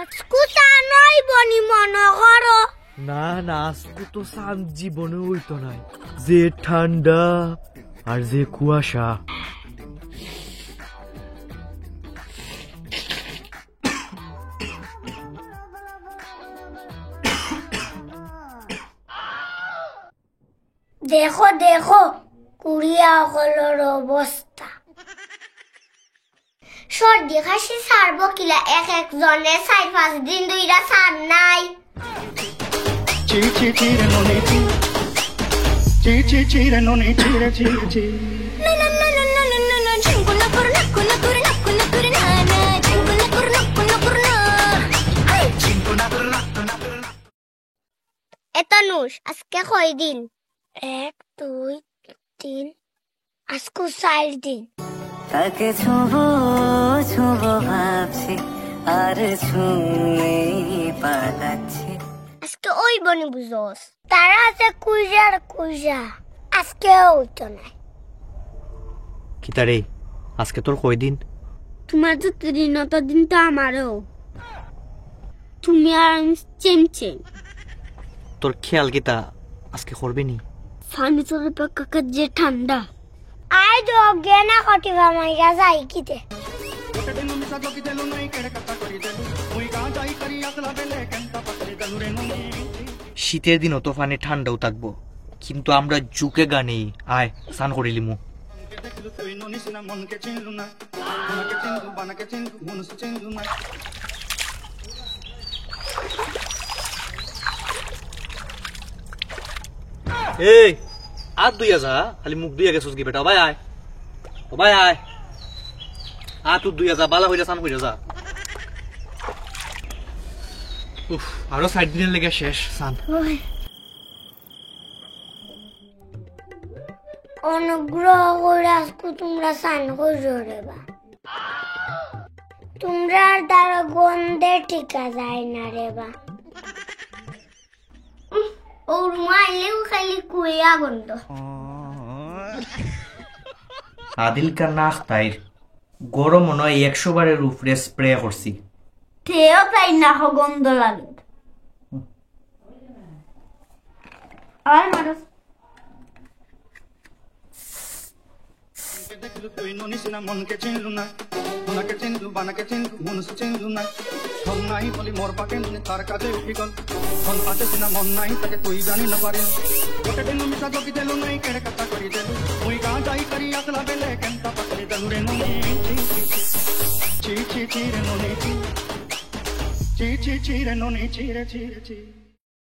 আজকুতা নই বনি মনে করো না না আজকু তো সান জীবনে হইতো নাই যে ঠান্ডা আর যে কুয়াশা দেখো দেখো কুড়িয়া হলোর অবস্থা সর্দি খাসি সারবো কিলা এক জনে 4-5 দিন দুইটা সার নাই এতনুষ আজকে কয় দিন 1 2 3 আজকে 4 দিন তাকে ছুঁবো ছুঁবো ভাবছি আর ছুঁয়ে পালাচ্ছি আজকে ওই বনি বুঝোস তারা আছে কুইজা আজকে হইতো না কিতারে আজকে তোর কয় দিন তোমার তো দিনটা দিন তো আমারও তুমি আর চেমচেম তোর খেয়াল কিতা আজকে করবি নি ফানি তোর পাকা যে ঠান্ডা আই তো গেনা কটিবা মাইরা যাই কিতে শীতের দিনও তো ফানি ঠান্ডাও থাকবো কিন্তু আমরা জুকে গানে আয় স্নান করিলিমু এই আর দুইয়া যা খালি মুখ দুইয়া গেছিস কি বেটা ভাই আয় ভাই আয় তুই দুইয়া যা বালা হইয়া স্নান কইরা যা উফ আরো 60 দিনের লেগে শেষ স্নান অনুগ্রহ করে আজকে তোমরা স্নান করো রে বা তোমরা দ্বারা গন্ধে টিকা যায় না রে বা ওর মাইলেও খালি কুয়া গন্ধ আদিল কার নাক তাইর গরম মনে হয় 100 বারের উপরে স্প্রে করছি তেও তাই না গন্ধ লাগে আর মানুষ মনকে চিনলু না ওনাকে চিনলু বানাকে চিনলু মনুষ চিনলু না ধন নাই বলি মোর পাকে মনে তার কাছে উঠি গল ধন পাতে সিনা মন নাই তাকে তুই জানি না পারে গোটে দিন মিশা জগি দেলু নাই কেড়ে কথা করি দেলু মুই গাঁ যাই করি আসলা বেলে কেনতা পাকড়ি দেলু রে ননি চি চি চি রে ননি চি চি চি রে ননি চি রে চি রে চি